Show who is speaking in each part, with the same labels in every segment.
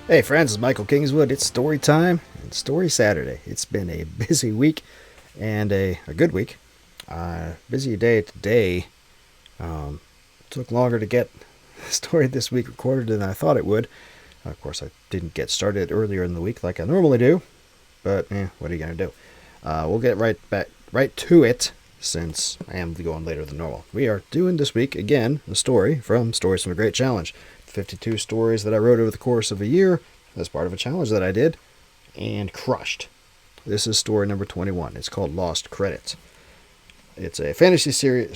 Speaker 1: Hey friends, it's Michael Kingswood. It's story time and story Saturday. It's been a busy week and a good week. Busy day today. Um, Took longer to get the story this week recorded than I thought it would. Of course, I didn't get started earlier in the week like I normally do, but what are you gonna do? We'll get right to it since I am going later than normal. We are doing this week again a story from Stories from the Great Challenge. 52 stories that I wrote over the course of a year as part of a challenge that I did and crushed. This is story number 21. It's called Lost Credits. It's a fantasy story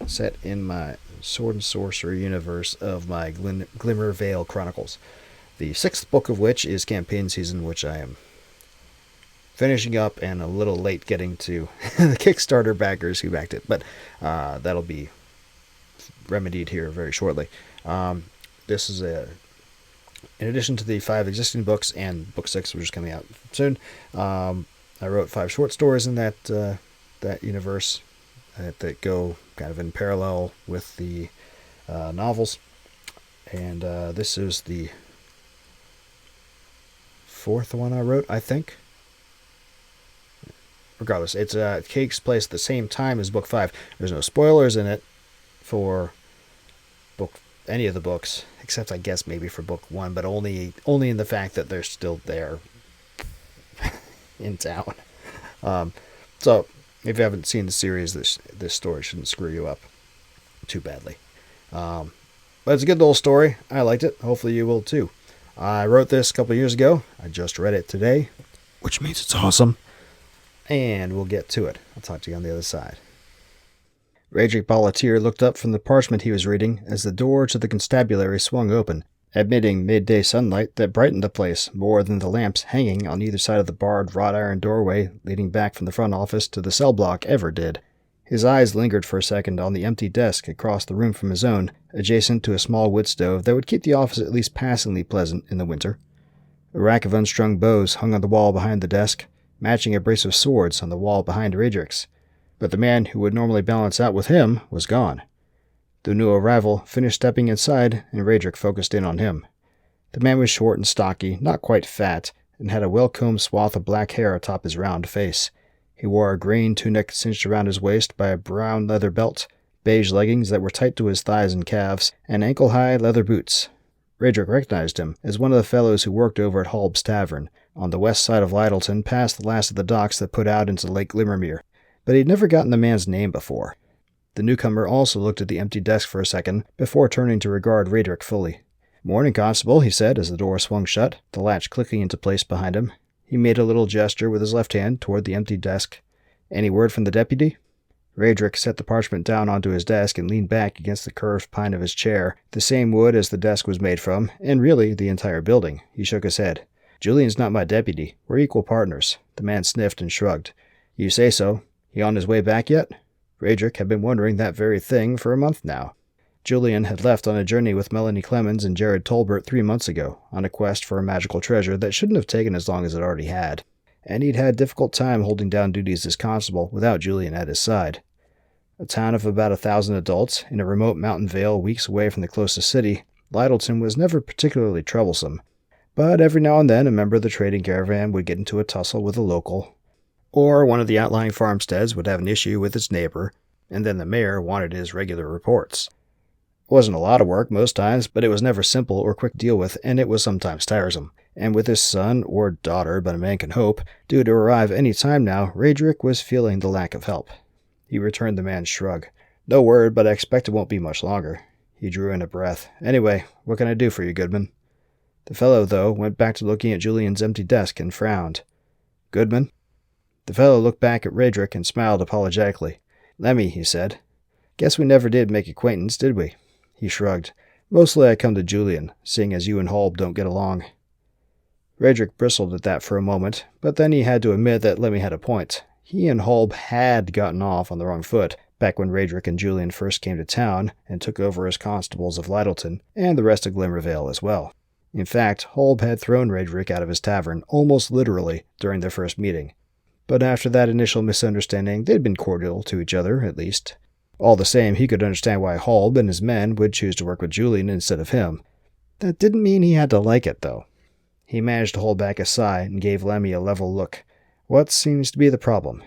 Speaker 1: set in my sword and sorcery universe of my Glimmervale Chronicles. The sixth book of which is campaign season, which I am finishing up and a little late getting to the Kickstarter backers who backed it, but that'll be remedied here very shortly. This is in addition to the 5 existing books and book 6, which is coming out soon. I wrote 5 short stories in that universe that go kind of in parallel with the novels, and this is the 4th one I wrote, I think. Regardless, it takes place at the same time as book 5. There's no spoilers in it for any of the books, except I guess maybe for book 1, but only in the fact that they're still there in town. So if you haven't seen the series, this story shouldn't screw you up too badly. But it's a good little story. I liked it. Hopefully you will too. I wrote this a couple years ago. I just read it today, which means it's awesome. And we'll get to it. I'll talk to you on the other side. Radric Bolatier looked up from the parchment he was reading as the door to the constabulary swung open, admitting midday sunlight that brightened the place more than the lamps hanging on either side of the barred wrought iron doorway leading back from the front office to the cell block ever did. His eyes lingered for a second on the empty desk across the room from his own, adjacent to a small wood stove that would keep the office at least passingly pleasant in the winter. A rack of unstrung bows hung on the wall behind the desk, matching a brace of swords on the wall behind Radric's. But the man who would normally balance out with him was gone. The new arrival finished stepping inside, and Radric focused in on him. The man was short and stocky, not quite fat, and had a well-combed swath of black hair atop his round face. He wore a green tunic cinched around his waist by a brown leather belt, beige leggings that were tight to his thighs and calves, and ankle-high leather boots. Radric recognized him as one of the fellows who worked over at Halb's Tavern, on the west side of Lyttelton, past the last of the docks that put out into Lake Glimmermere. But he'd never gotten the man's name before. The newcomer also looked at the empty desk for a second, before turning to regard Radric fully. "Morning, Constable," he said as the door swung shut, the latch clicking into place behind him. He made a little gesture with his left hand toward the empty desk. "Any word from the deputy?" Radric set the parchment down onto his desk and leaned back against the curved pine of his chair, the same wood as the desk was made from, and really the entire building. He shook his head. "Julian's not my deputy. We're equal partners." The man sniffed and shrugged. "You say so. He on his way back yet?" Radric had been wondering that very thing for a month now. Julian had left on a journey with Melanie Clemens and Jared Tolbert 3 months ago, on a quest for a magical treasure that shouldn't have taken as long as it already had. And he'd had a difficult time holding down duties as constable without Julian at his side. A town of about 1,000 adults, in a remote mountain vale weeks away from the closest city, Lyttelton was never particularly troublesome. But every now and then a member of the trading caravan would get into a tussle with a local, or one of the outlying farmsteads would have an issue with its neighbor, and then the mayor wanted his regular reports. It wasn't a lot of work most times, but it was never simple or quick to deal with, and it was sometimes tiresome. And with his son, or daughter, but a man can hope, due to arrive any time now, Radric was feeling the lack of help. He returned the man's shrug. "No word, but I expect it won't be much longer." He drew in a breath. "Anyway, what can I do for you, Goodman?" The fellow, though, went back to looking at Julian's empty desk and frowned. "Goodman?" The fellow looked back at Radric and smiled apologetically. "Lemmy," he said. "Guess we never did make acquaintance, did we?" He shrugged. "Mostly I come to Julian, seeing as you and Halb don't get along." Radric bristled at that for a moment, but then he had to admit that Lemmy had a point. He and Halb had gotten off on the wrong foot, back when Radric and Julian first came to town and took over as constables of Lyttelton, and the rest of Glimmervale as well. In fact, Halb had thrown Radric out of his tavern, almost literally, during their first meeting. But after that initial misunderstanding, they'd been cordial to each other, at least. All the same, he could understand why Halb and his men would choose to work with Julian instead of him. That didn't mean he had to like it, though. He managed to hold back a sigh and gave Lemmy a level look. What seems to be the problem?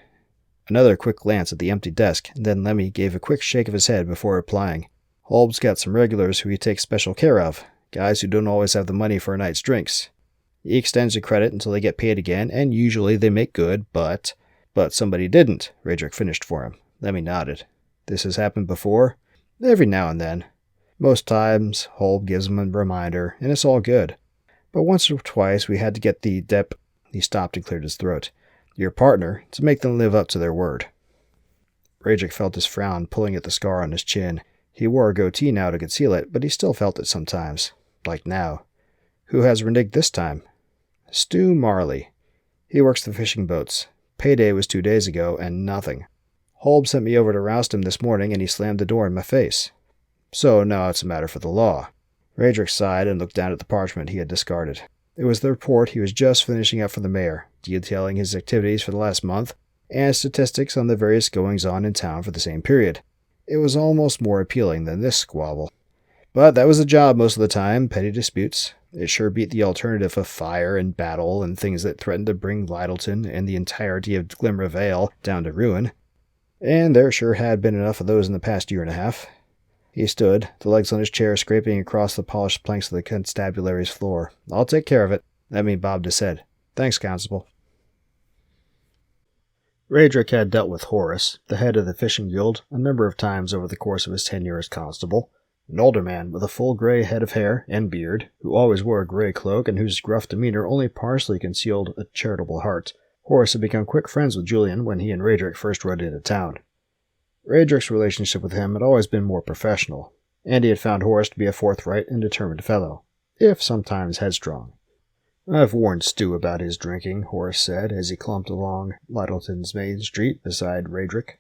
Speaker 1: Another quick glance at the empty desk, and then Lemmy gave a quick shake of his head before replying. Holb's got some regulars who he takes special care of, guys who don't always have the money for a night's drinks. He extends the credit until they get paid again, and usually they make good, but somebody didn't, Radrick finished for him. Lemmy nodded. This has happened before? Every now and then. Most times, Holb gives him a reminder, and it's all good. But once or twice we had to get the He stopped and cleared his throat. Your partner, to make them live up to their word. Radrick felt his frown pulling at the scar on his chin. He wore a goatee now to conceal it, but he still felt it sometimes. Like now. Who has reneged this time? Stu Marley. He works the fishing boats. Payday was 2 days ago, and nothing. Holb sent me over to roust him this morning, and he slammed the door in my face. So now it's a matter for the law. Radrick sighed and looked down at the parchment he had discarded. It was the report he was just finishing up for the mayor, detailing his activities for the last month, and statistics on the various goings-on in town for the same period. It was almost more appealing than this squabble. But that was the job most of the time, petty disputes. It sure beat the alternative of fire and battle and things that threatened to bring Lyttelton and the entirety of Glimmer Vale down to ruin. And there sure had been enough of those in the past year and a half. He stood, the legs on his chair scraping across the polished planks of the constabulary's floor. I'll take care of it. Bobbed his head. Thanks, Constable. Radrick had dealt with Horace, the head of the fishing guild, a number of times over the course of his tenure as constable. An older man with a full gray head of hair and beard, who always wore a gray cloak and whose gruff demeanor only partially concealed a charitable heart. Horace had become quick friends with Julian when he and Radrick first rode into town. Radrick's relationship with him had always been more professional, and he had found Horace to be a forthright and determined fellow, if sometimes headstrong. I've warned Stu about his drinking, Horace said, as he clumped along Lyttelton's main street beside Radrick.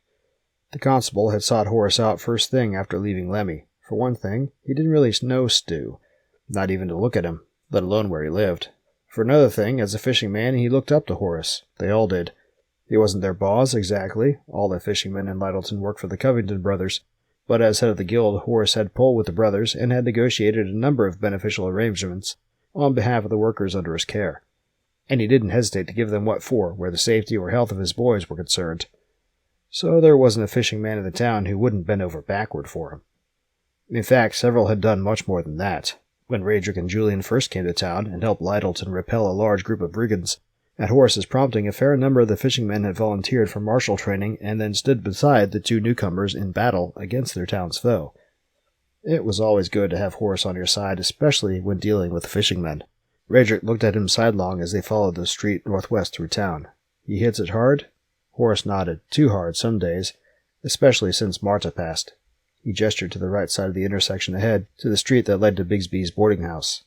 Speaker 1: The constable had sought Horace out first thing after leaving Lemmy. For one thing, he didn't really know Stu, not even to look at him, let alone where he lived. For another thing, as a fishing man, he looked up to Horace. They all did. He wasn't their boss, exactly. All the fishermen in Lyttelton worked for the Covington brothers. But as head of the guild, Horace had pull with the brothers and had negotiated a number of beneficial arrangements on behalf of the workers under his care. And he didn't hesitate to give them what for, where the safety or health of his boys were concerned. So there wasn't a fishing man in the town who wouldn't bend over backward for him. In fact, several had done much more than that. When Radrick and Julian first came to town and helped Lyttelton repel a large group of brigands, at Horace's prompting, a fair number of the fishing men had volunteered for martial training and then stood beside the two newcomers in battle against their town's foe. It was always good to have Horace on your side, especially when dealing with fishing men. Radrick looked at him sidelong as they followed the street northwest through town. He hits it hard? Horace nodded. Too hard some days, especially since Marta passed. He gestured to the right side of the intersection ahead, to the street that led to Bigsby's boarding house.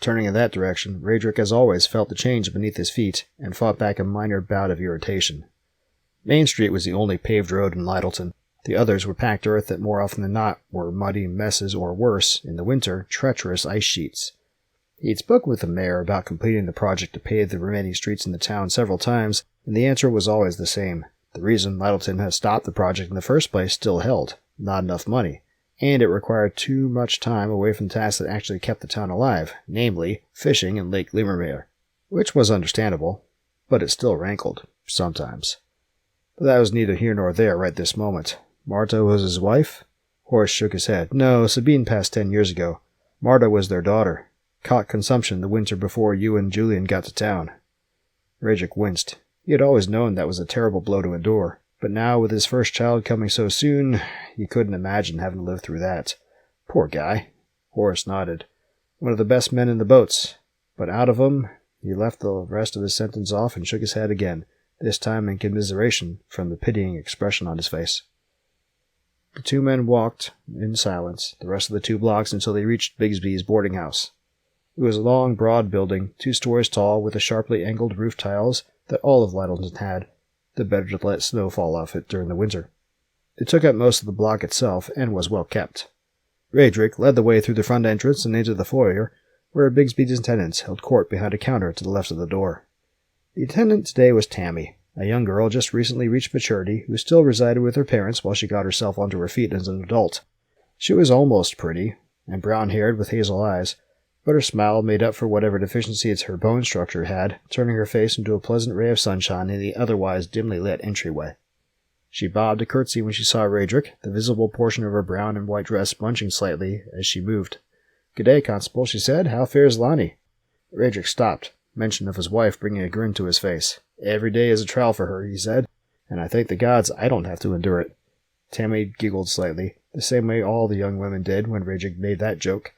Speaker 1: Turning in that direction, Radrick as always felt the change beneath his feet and fought back a minor bout of irritation. Main Street was the only paved road in Lyttelton. The others were packed earth that more often than not were muddy messes or worse, in the winter, treacherous ice sheets. He'd spoken with the mayor about completing the project to pave the remaining streets in the town several times, and the answer was always the same. The reason Lyttelton had stopped the project in the first place still held. Not enough money. And it required too much time away from tasks that actually kept the town alive, namely, fishing in Lake Limmermere. Which was understandable, but it still rankled, sometimes. But that was neither here nor there right this moment. Marta was his wife? Horace shook his head. No, Sabine passed 10 years ago. Marta was their daughter. Caught consumption the winter before you and Julian got to town. Radrick winced. He had always known that was a terrible blow to endure. But now, with his first child coming so soon, he couldn't imagine having to live through that. Poor guy. Horace nodded. One of the best men in the boats. But out of 'em, he left the rest of his sentence off and shook his head again, this time in commiseration from the pitying expression on his face. The two men walked, in silence, the rest of the 2 blocks until they reached Bigsby's boarding house. It was a long, broad building, 2 stories tall, with the sharply angled roof tiles that all of Lyttelton had, the better to let snow fall off it during the winter. It took up most of the block itself, and was well kept. Radrick led the way through the front entrance and into the foyer, where Bigsby's attendants held court behind a counter to the left of the door. The attendant today was Tammy, a young girl just recently reached maturity, who still resided with her parents while she got herself onto her feet as an adult. She was almost pretty, and brown-haired with hazel eyes, But her smile made up for whatever deficiencies her bone structure had, turning her face into a pleasant ray of sunshine in the otherwise dimly lit entryway. She bobbed a curtsy when she saw Radric, the visible portion of her brown and white dress bunching slightly as she moved. "Good day, Constable," she said. "How fares Lonnie?" Radric stopped, mention of his wife bringing a grin to his face. "Every day is a trial for her," he said, "and I thank the gods I don't have to endure it." Tammy giggled slightly, the same way all the young women did when Radric made that joke.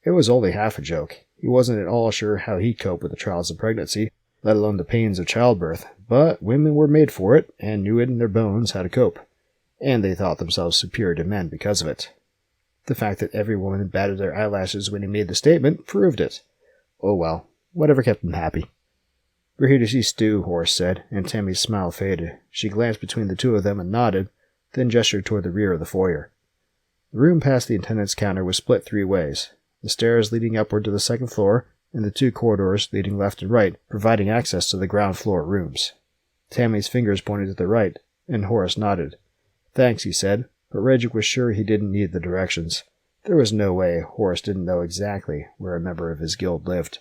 Speaker 1: It was only half a joke. He wasn't at all sure how he'd cope with the trials of pregnancy, let alone the pains of childbirth, but women were made for it, and knew it in their bones how to cope, and they thought themselves superior to men because of it. The fact that every woman batted their eyelashes when he made the statement proved it. Oh well, whatever kept them happy. "We're here to see Stu," Horace said, and Tammy's smile faded. She glanced between the two of them and nodded, then gestured toward the rear of the foyer. The room past the attendant's counter was split 3 ways. The stairs leading upward to the second floor, and the 2 corridors leading left and right, providing access to the ground floor rooms. Tammy's fingers pointed to the right, and Horace nodded. "Thanks," he said, but Radric was sure he didn't need the directions. There was no way Horace didn't know exactly where a member of his guild lived.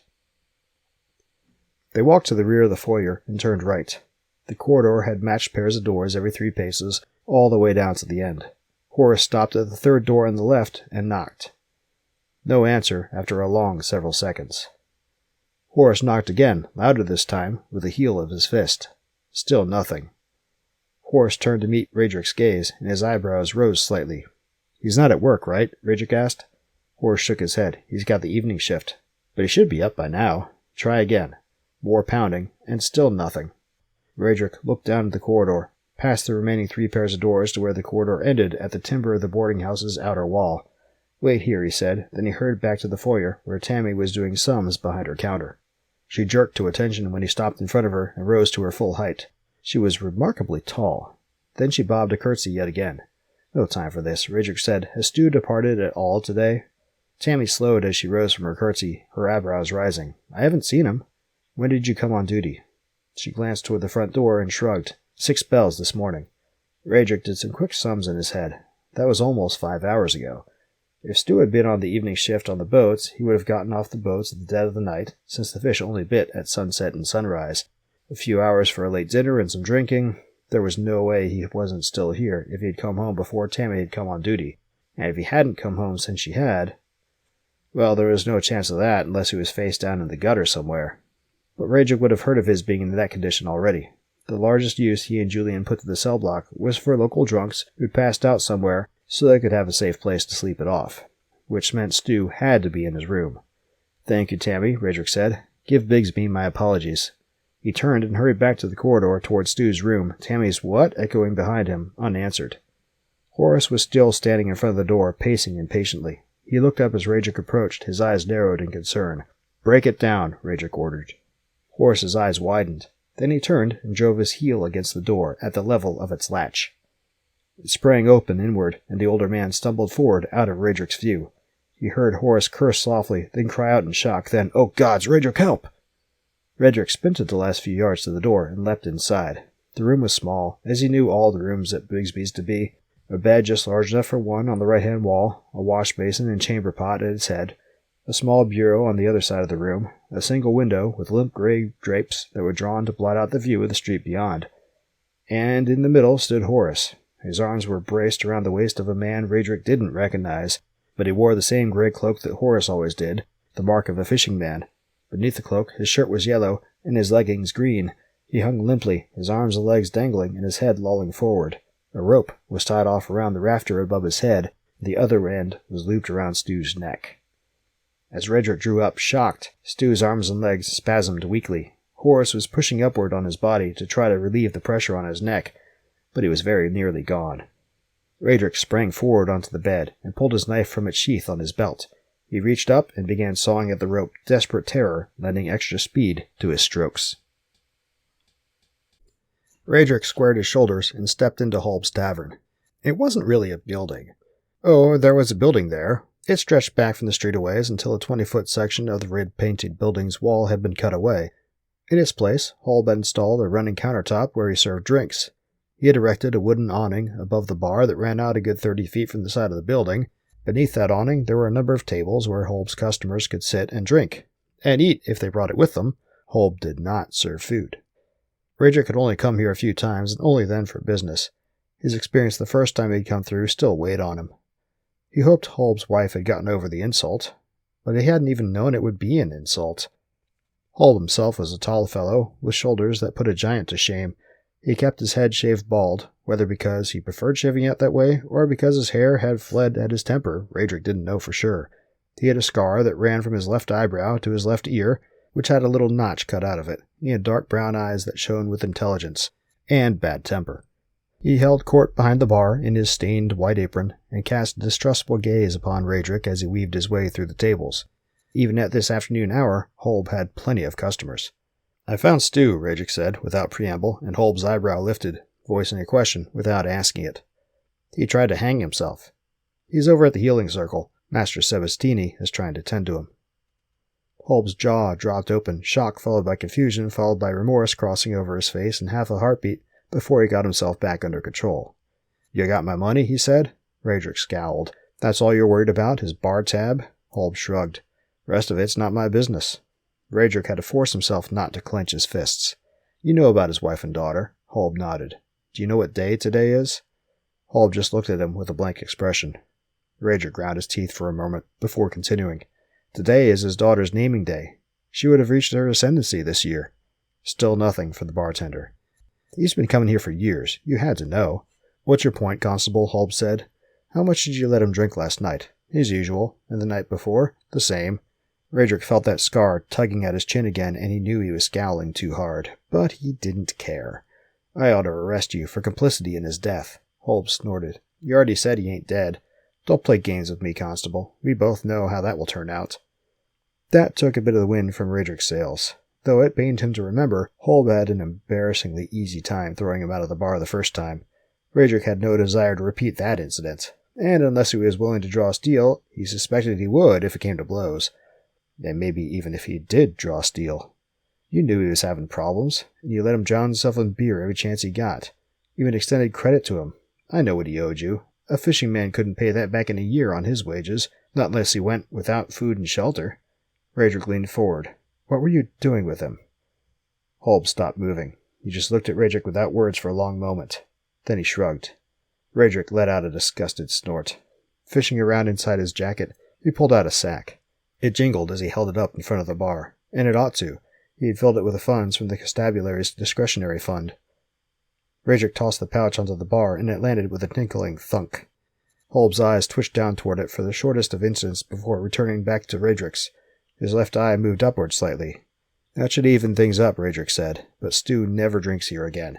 Speaker 1: They walked to the rear of the foyer and turned right. The corridor had matched pairs of doors every 3 paces, all the way down to the end. Horace stopped at the third door on the left and knocked. No answer after a long several seconds. Horace knocked again, louder this time, with the heel of his fist. Still nothing. Horace turned to meet Radric's gaze, and his eyebrows rose slightly. "He's not at work, right?" Radric asked. Horace shook his head. "He's got the evening shift. But he should be up by now. Try again." More pounding, and still nothing. Radric looked down at the corridor, past the remaining 3 pairs of doors to where the corridor ended at the timber of the boarding house's outer wall. "Wait here," he said. Then he hurried back to the foyer, where Tammy was doing sums behind her counter. She jerked to attention when he stopped in front of her and rose to her full height. She was remarkably tall. Then she bobbed a curtsy yet again. "No time for this," Radric said. "Has Stu departed at all today?" Tammy slowed as she rose from her curtsy, her eyebrows rising. "I haven't seen him." "When did you come on duty?" She glanced toward the front door and shrugged. 6 bells this morning." Radric did some quick sums in his head. That was almost 5 hours ago. If Stu had been on the evening shift on the boats, he would have gotten off the boats at the dead of the night, since the fish only bit at sunset and sunrise. A few hours for a late dinner and some drinking. There was no way he wasn't still here if he had come home before Tammy had come on duty. And if he hadn't come home since she had, well, there was no chance of that unless he was face down in the gutter somewhere. But Radric would have heard of his being in that condition already. The largest use he and Julian put to the cell block was for local drunks who'd passed out somewhere so they could have a safe place to sleep it off, which meant Stu had to be in his room. "Thank you, Tammy," Radric said. "Give Bigsby my apologies." He turned and hurried back to the corridor toward Stu's room, Tammy's "what?" echoing behind him, unanswered. Horace was still standing in front of the door, pacing impatiently. He looked up as Radric approached, his eyes narrowed in concern. "Break it down," Radric ordered. Horace's eyes widened. Then he turned and drove his heel against the door at the level of its latch. It sprang open inward, and the older man stumbled forward out of Radric's view. He heard Horace curse softly, then cry out in shock, then, "Oh gods, Radric, help!" Radric sprinted the last few yards to the door and leapt inside. The room was small, as he knew all the rooms at Bigsby's to be. A bed just large enough for one on the right-hand wall, a wash basin and chamber pot at its head, a small bureau on the other side of the room, a single window with limp gray drapes that were drawn to blot out the view of the street beyond. And in the middle stood Horace. His arms were braced around the waist of a man Radric didn't recognize, but he wore the same gray cloak that Horace always did, the mark of a fishing man. Beneath the cloak, his shirt was yellow, and his leggings green. He hung limply, his arms and legs dangling, and his head lolling forward. A rope was tied off around the rafter above his head, and the other end was looped around Stu's neck. As Radric drew up, shocked, Stu's arms and legs spasmed weakly. Horace was pushing upward on his body to try to relieve the pressure on his neck, but he was very nearly gone. Radric sprang forward onto the bed and pulled his knife from its sheath on his belt. He reached up and began sawing at the rope, desperate terror lending extra speed to his strokes. Radric squared his shoulders and stepped into Halb's tavern. It wasn't really a building. Oh, there was a building there. It stretched back from the street a ways until a 20-foot section of the red-painted building's wall had been cut away. In its place, Halb had installed a running countertop where he served drinks. He had erected a wooden awning above the bar that ran out a good 30 feet from the side of the building, Beneath that awning, there were a number of tables where Holb's customers could sit and drink, and eat if they brought it with them. Holb did not serve food. Radric had only come here a few times, and only then for business. His experience the first time he'd come through still weighed on him. He hoped Holb's wife had gotten over the insult, but he hadn't even known it would be an insult. Holb himself was a tall fellow, with shoulders that put a giant to shame. He kept his head shaved bald, whether because he preferred shaving it that way, or because his hair had fled at his temper, Radric didn't know for sure. He had a scar that ran from his left eyebrow to his left ear, which had a little notch cut out of it. He had dark brown eyes that shone with intelligence, and bad temper. He held court behind the bar in his stained white apron, and cast a distrustful gaze upon Radric as he weaved his way through the tables. Even at this afternoon hour, Holb had plenty of customers. "I found Stu," Radric said, without preamble, and Holb's eyebrow lifted, voicing a question without asking it. "He tried to hang himself. He's over at the healing circle. Master Sebastini is trying to tend to him." Holb's jaw dropped open, shock followed by confusion, followed by remorse crossing over his face and half a heartbeat before he got himself back under control. "You got my money?" he said. Radric scowled. "That's all you're worried about, his bar tab?" Holb shrugged. "Rest of it's not my business." Radric had to force himself not to clench his fists. "You know about his wife and daughter." Holb nodded. "Do you know what day today is?" Holb just looked at him with a blank expression. Radric ground his teeth for a moment before continuing. "Today is his daughter's naming day. She would have reached her ascendancy this year." Still nothing for the bartender. "He's been coming here for years. You had to know." "What's your point, Constable?" Holb said. "How much did you let him drink last night?" "As usual. And the night before?" "The same." Radric felt that scar tugging at his chin again, and he knew he was scowling too hard. But he didn't care. "I ought to arrest you for complicity in his death." Holb snorted. "You already said he ain't dead. Don't play games with me, Constable. We both know how that will turn out." That took a bit of the wind from Radric's sails. Though it pained him to remember, Holb had an embarrassingly easy time throwing him out of the bar the first time. Radric had no desire to repeat that incident, and unless he was willing to draw steel, he suspected he would if it came to blows. And maybe even if he did draw steel. You knew he was having problems, and you let him drown himself in beer every chance he got. Even extended credit to him. I know what he owed you. A fishing man couldn't pay that back in a year on his wages, not unless he went without food and shelter. Radric leaned forward. "What were you doing with him?" Holb stopped moving. He just looked at Radric without words for a long moment. Then he shrugged. Radric let out a disgusted snort. Fishing around inside his jacket, he pulled out a sack. It jingled as he held it up in front of the bar, and it ought to. He had filled it with the funds from the constabulary's discretionary fund. Radric tossed the pouch onto the bar, and it landed with a tinkling thunk. Holb's eyes twitched down toward it for the shortest of instants before returning back to Radric's. His left eye moved upward slightly. "That should even things up," Radric said, "but Stu never drinks here again."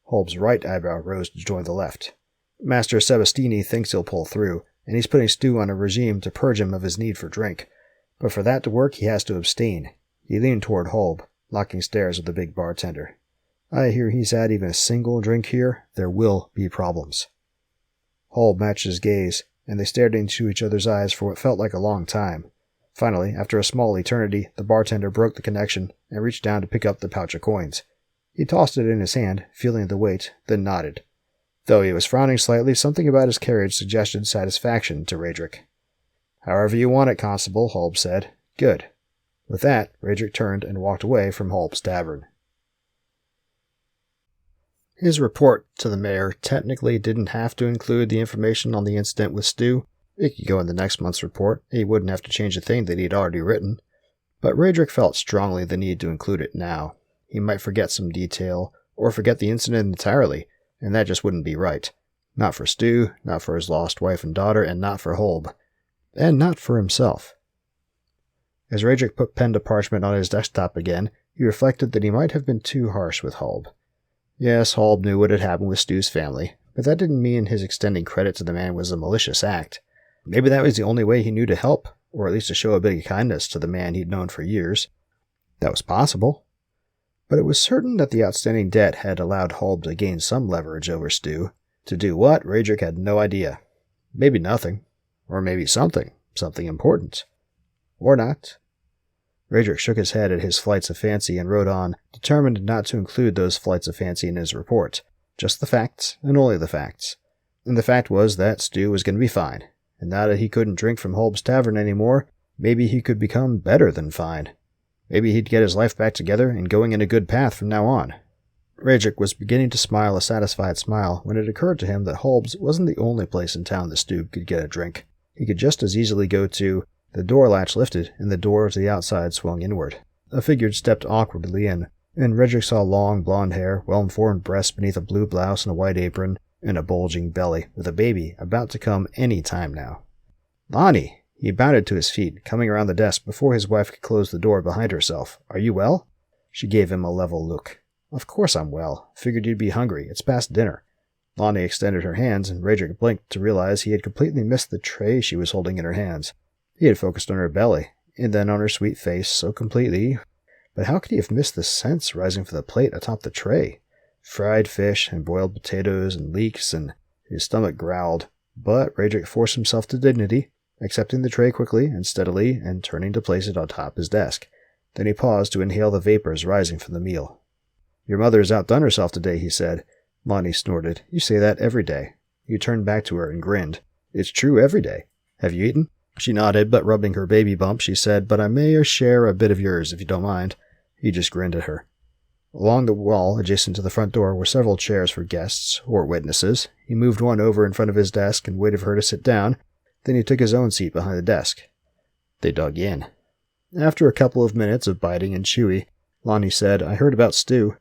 Speaker 1: Holb's right eyebrow rose to join the left. "Master Sebastini thinks he'll pull through, and he's putting Stu on a regime to purge him of his need for drink. But for that to work, he has to abstain." He leaned toward Holb, locking stares with the big bartender. "I hear he's had even a single drink here. There will be problems." Holb matched his gaze, and they stared into each other's eyes for what felt like a long time. Finally, after a small eternity, the bartender broke the connection and reached down to pick up the pouch of coins. He tossed it in his hand, feeling the weight, then nodded. Though he was frowning slightly, something about his carriage suggested satisfaction to Radric. "However you want it, Constable," Holb said. "Good." With that, Radric turned and walked away from Holb's tavern. His report to the mayor technically didn't have to include the information on the incident with Stu. It could go in the next month's report. He wouldn't have to change a thing that he'd already written. But Radric felt strongly the need to include it now. He might forget some detail, or forget the incident entirely, and that just wouldn't be right. Not for Stu, not for his lost wife and daughter, and not for Holb. And not for himself. As Radric put pen to parchment on his desktop again, he reflected that he might have been too harsh with Holb. Yes, Holb knew what had happened with Stu's family, but that didn't mean his extending credit to the man was a malicious act. Maybe that was the only way he knew to help, or at least to show a bit of kindness to the man he'd known for years. That was possible. But it was certain that the outstanding debt had allowed Holb to gain some leverage over Stu. To do what, Radric had no idea. Maybe nothing. Or maybe something. Something important. Or not. Radric shook his head at his flights of fancy and wrote on, determined not to include those flights of fancy in his report. Just the facts, and only the facts. And the fact was that Stu was going to be fine. and now that he couldn't drink from Holb's Tavern anymore, maybe he could become better than fine. Maybe he'd get his life back together and going in a good path from now on. Rajik was beginning to smile a satisfied smile when it occurred to him that Holb's wasn't the only place in town that Stu could get a drink. He could just as easily go to. The door latch lifted, and the door to the outside swung inward. A figure stepped awkwardly in, and Rajik saw long blonde hair, well-informed breasts beneath a blue blouse and a white apron, and a bulging belly, with a baby about to come any time now. "Lonnie!" He bounded to his feet, coming around the desk before his wife could close the door behind herself. "Are you well?" She gave him a level look. "Of course I'm well. Figured you'd be hungry. It's past dinner." Lonnie extended her hands, and Rajik blinked to realize he had completely missed the tray she was holding in her hands. He had focused on her belly, and then on her sweet face so completely. But how could he have missed the scents rising from the plate atop the tray? Fried fish and boiled potatoes and leeks, and his stomach growled. But Rajik forced himself to dignity, accepting the tray quickly and steadily and turning to place it on top his desk. Then he paused to inhale the vapors rising from the meal. "Your mother has outdone herself today," he said. Lonnie snorted. "You say that every day." He turned back to her and grinned. "It's true every day. Have you eaten?" She nodded, but rubbing her baby bump, she said, "But I may share a bit of yours, if you don't mind." He just grinned at her. Along the wall, adjacent to the front door, were several chairs for guests, or witnesses. He moved one over in front of his desk and waited for her to sit down. Then he took his own seat behind the desk. They dug in. After a couple of minutes of biting and chewy, Lonnie said, "I heard about Stu."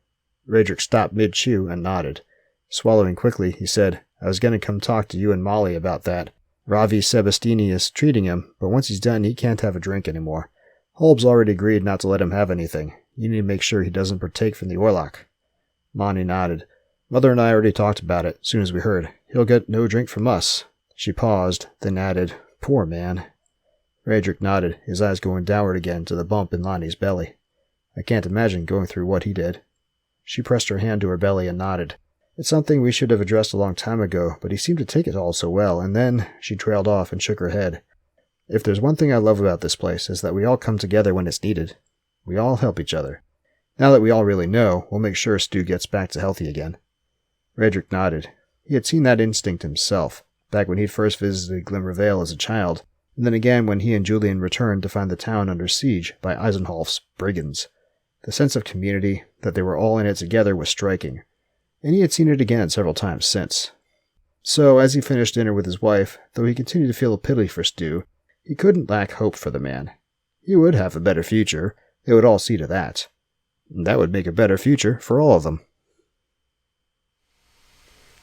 Speaker 1: Rajik stopped mid-chew and nodded. Swallowing quickly, he said, "I was going to come talk to you and Molly about that. Ravi Sebastini is treating him, but once he's done, he can't have a drink anymore. Holb's already agreed not to let him have anything. You need to make sure he doesn't partake from the Orlok." Lonnie nodded. "Mother and I already talked about it, soon as we heard. He'll get no drink from us." She paused, then added, "Poor man." Rajik nodded, his eyes going downward again to the bump in Lonnie's belly. "I can't imagine going through what he did." She pressed her hand to her belly and nodded. "It's something we should have addressed a long time ago, but he seemed to take it all so well," and then she trailed off and shook her head. "If there's one thing I love about this place, is that we all come together when it's needed. We all help each other. Now that we all really know, we'll make sure Stu gets back to healthy again." Rajik nodded. He had seen that instinct himself, back when he'd first visited Glimmer Vale as a child, and then again when he and Julian returned to find the town under siege by Eisenholf's brigands. The sense of community, that they were all in it together, was striking, and he had seen it again several times since. So, as he finished dinner with his wife, though he continued to feel a pity for Stu, he couldn't lack hope for the man. He would have a better future. They would all see to that. And that would make a better future for all of them.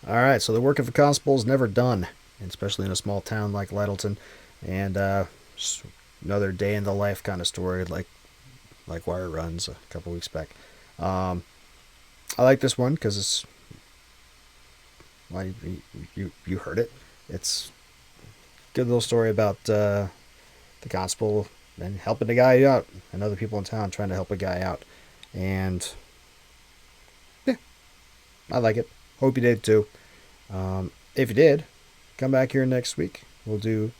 Speaker 1: Alright, so the work of a constable is never done, especially in a small town like Lyttelton. And just another day in the life kind of story, like Wire Runs a couple weeks back. I like this one because it's, well, you heard it. It's a good little story about the constable and helping a guy out, and other people in town trying to help a guy out. And yeah, I like it. Hope you did too. If you did, come back here next week. We'll do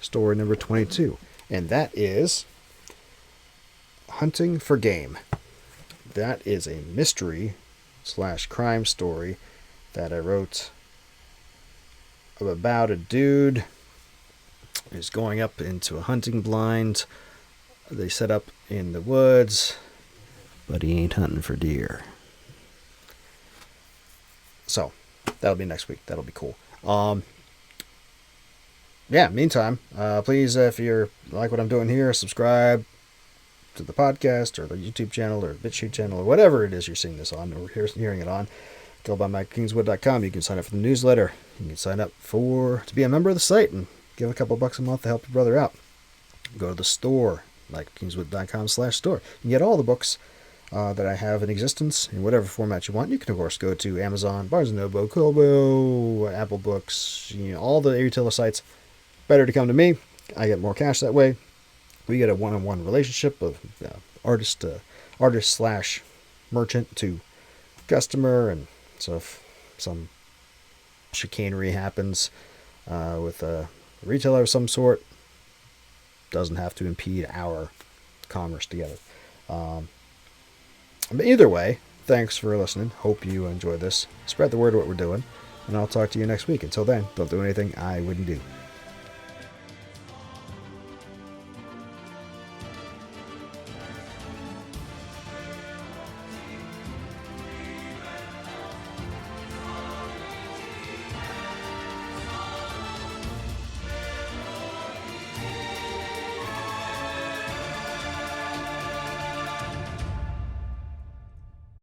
Speaker 1: story number 22, and that is Hunting for Game. That is a mystery / crime story that I wrote about a dude who's going up into a hunting blind they set up in the woods, but he ain't hunting for deer. So that'll be next week. That'll be cool. Yeah, meantime, please, if you like what I'm doing here, subscribe to the podcast or the YouTube channel or BitChute channel or whatever it is you're seeing this on or hearing it on. Go by mykingswood.com. You can sign up for the newsletter. You can sign up to be a member of the site and give a couple bucks a month to help your brother out. Go to the store, mykingswood.com/store. You can get all the books that I have in existence in whatever format you want. You can, of course, go to Amazon, Barnes & Noble, Kobo, Apple Books, all the retailer sites. Better to come to me. I get more cash that way. We get a one-on-one relationship of artist / merchant to customer, and so if some chicanery happens with a retailer of some sort, doesn't have to impede our commerce together. But either way, thanks for listening. Hope you enjoy this. Spread the word of what we're doing, and I'll talk to you next week. Until then, don't do anything I wouldn't do.